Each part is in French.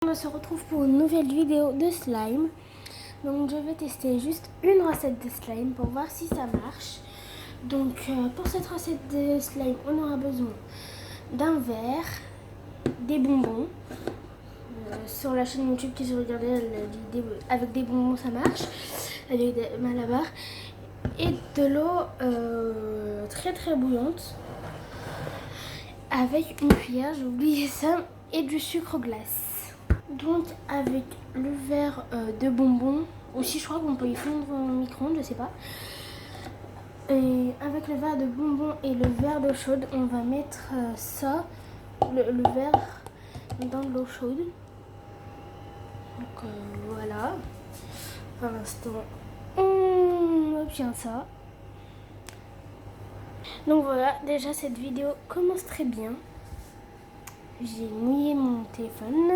On se retrouve pour une nouvelle vidéo de slime. Donc je vais tester juste une recette de slime pour voir si ça marche. Donc pour cette recette de slime, on aura besoin d'un verre, des bonbons. Sur la chaîne YouTube qui se regardait, avec des bonbons ça marche, avec des malabars. Et de l'eau très très bouillante. Avec une cuillère, j'ai oublié ça, et du sucre glace. Donc avec le verre de bonbons, aussi je crois qu'on peut y fondre au micro-ondes, je sais pas. Et avec le verre de bonbons et le verre d'eau chaude, on va mettre ça, le verre dans l'eau chaude. Donc voilà. Pour l'instant, on obtient ça. Donc voilà, déjà cette vidéo commence très bien. J'ai mouillé mon téléphone.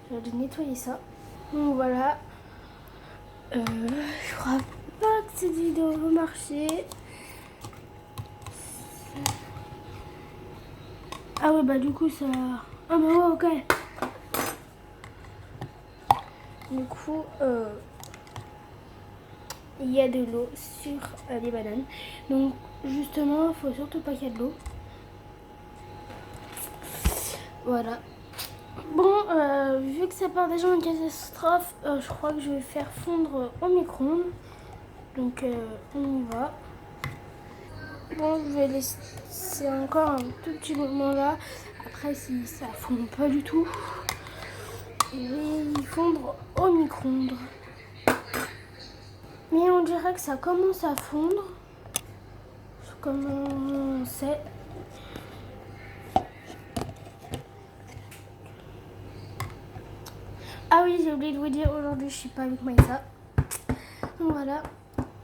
Je vais nettoyer ça. Donc voilà. Je crois pas que cette vidéo va marcher. Ah ouais, bah du coup ça... Ah bah ouais, ok. Du coup, il y a de l'eau sur les bananes. Donc justement, il faut surtout pas qu'il y ait de l'eau. Voilà. Bon, vu que ça part déjà en catastrophe, je crois que je vais faire fondre au micro-ondes. Donc on y va. Bon, je vais laisser encore un tout petit moment là. Après, si ça fond pas du tout, je vais y fondre au micro-ondes. Mais on dirait que ça commence à fondre. Comme on sait. Ah oui, j'ai oublié de vous dire, aujourd'hui je suis pas avec Maïssa. Donc voilà.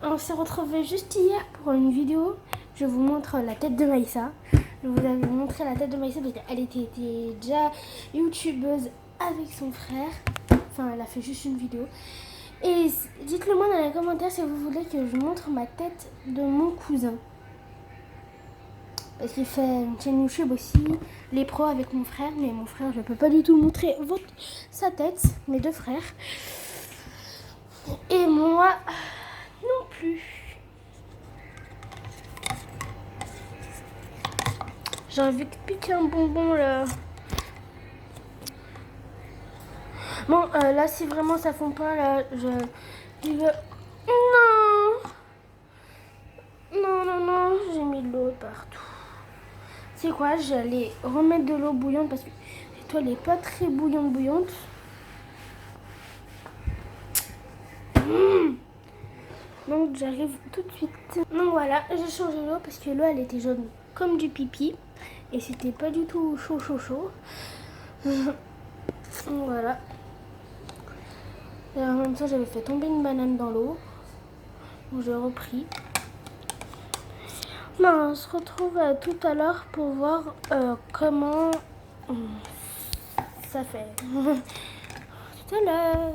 On s'est retrouvés juste hier pour une vidéo. Je vous montre la tête de Maïssa. Je vous avais montré la tête de Maïssa parce qu'elle était déjà youtubeuse avec son frère. Enfin, elle a fait juste une vidéo. Et dites-le moi dans les commentaires si vous voulez que je montre ma tête de mon cousin. Parce qu'il fait une chaîne YouTube aussi, les pros avec mon frère. Mais mon frère, je ne peux pas du tout montrer sa tête, mes deux frères. Et moi, non plus. J'ai envie de piquer un bonbon là. Bon, là, si vraiment ça fond pas, là, je veux... Non, j'ai mis de l'eau partout. C'est quoi, j'allais remettre de l'eau bouillante parce que cette toile n'est pas très bouillante. Donc j'arrive tout de suite. Donc voilà, j'ai changé l'eau parce que l'eau elle était jaune comme du pipi. Et c'était pas du tout chaud. Donc voilà. Et en même temps j'avais fait tomber une banane dans l'eau. Donc j'ai repris. Ben, on se retrouve tout à l'heure pour voir comment ça fait. Tout à l'heure.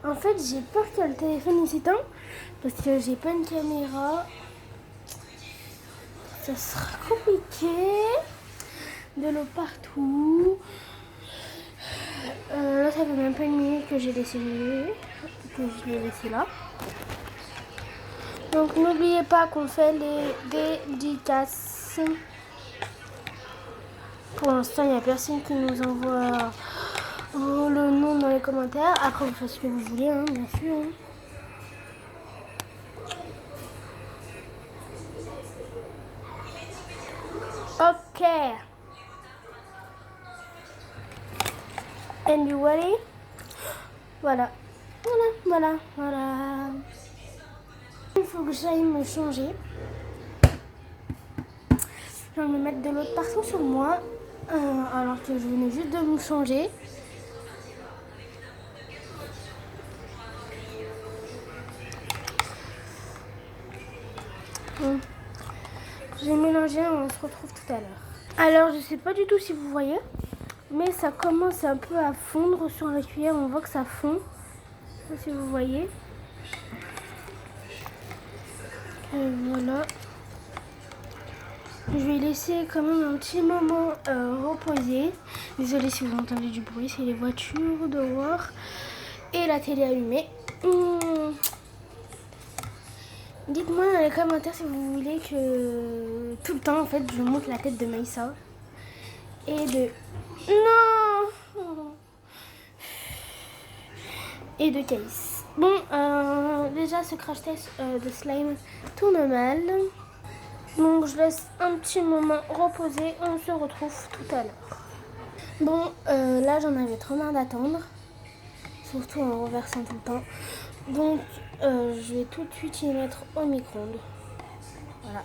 En fait, j'ai peur que le téléphone il s'éteint parce que j'ai pas une caméra. Ça sera compliqué. De l'eau partout. Là, ça fait même pas une minute que j'ai laissé que je l'ai laissé là. Donc n'oubliez pas qu'on fait les dédicaces. Pour l'instant, il n'y a personne qui nous envoie le nom dans les commentaires. Après, vous faites ce que vous voulez, hein, bien sûr. Ok. And you ready? Voilà. Il faut que j'aille me changer. Je vais me mettre de l'eau partout sur moi. Alors que je venais juste de me changer. Bon. J'ai mélangé, on se retrouve tout à l'heure. Alors je sais pas du tout si vous voyez, mais ça commence un peu à fondre sur la cuillère, on voit que ça fond. Je sais pas si vous voyez. Et voilà. Je vais laisser quand même un petit moment reposer. Désolée si vous entendez du bruit, c'est les voitures dehors et la télé allumée. Dites-moi dans les commentaires si vous voulez que tout le temps en fait je monte la tête de Maïssa et de non et de Caïs. Bon, déjà ce crash test de slime tourne mal. Donc je laisse un petit moment reposer. On se retrouve tout à l'heure. Bon, là j'en avais trop marre d'attendre. Surtout en renversant tout le temps. Donc je vais tout de suite y mettre au micro-ondes. Voilà.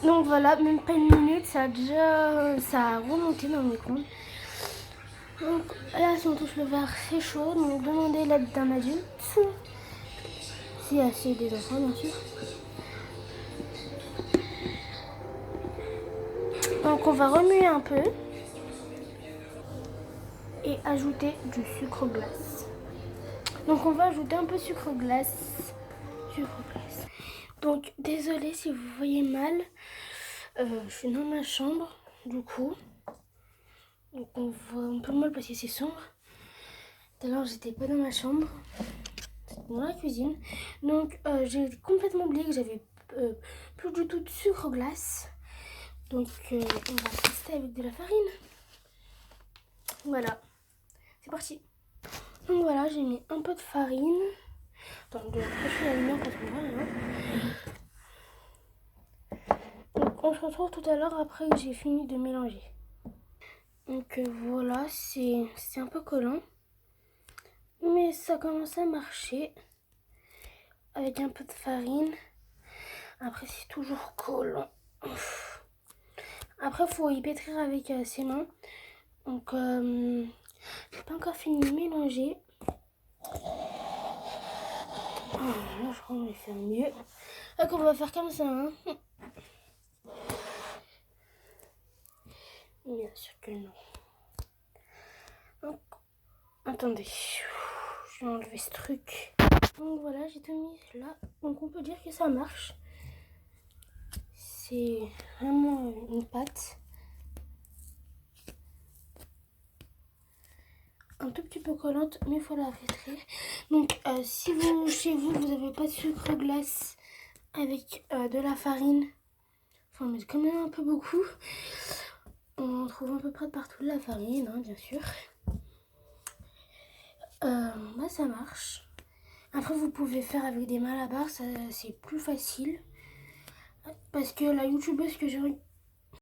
Donc voilà, même pas une minute, ça a remonté dans le micro-ondes. Donc là si on touche le verre, c'est chaud. Donc demandez l'aide d'un adulte. Si c'est des enfants bien sûr. Donc on va remuer un peu et ajouter du sucre glace. Donc on va ajouter un peu de sucre glace. Donc désolée si vous voyez mal. Je suis dans ma chambre du coup. Donc on voit un peu mal parce que c'est sombre. Tout à l'heure j'étais pas dans ma chambre. C'était dans la cuisine. Donc j'ai complètement oublié que j'avais plus du tout de sucre glace. Donc on va tester avec de la farine. Voilà. C'est parti. Donc voilà, j'ai mis un peu de farine. Attends, je vais approcher la lumière parce qu'on voit rien. Donc on se retrouve tout à l'heure après que j'ai fini de mélanger. Donc voilà, c'est un peu collant. Mais ça commence à marcher. Avec un peu de farine. Après c'est toujours collant. Après il faut y pétrir avec ses mains. Donc j'ai pas encore fini de mélanger. Là je crois qu'on va faire mieux. Donc on va faire comme ça. Hein. Bien sûr que non. Donc, attendez. Je vais enlever ce truc. Donc voilà, j'ai tout mis là. Donc on peut dire que ça marche. C'est vraiment une pâte. Un tout petit peu collante, mais il faut la pétrir. Donc si vous, chez vous, vous n'avez pas de sucre glace avec de la farine, il faut en mettre quand même un peu beaucoup. On trouve à peu près partout de la farine, hein, bien sûr. Bah, ça marche. Après, vous pouvez faire avec des malabars, c'est plus facile. Parce que la youtubeuse que j'ai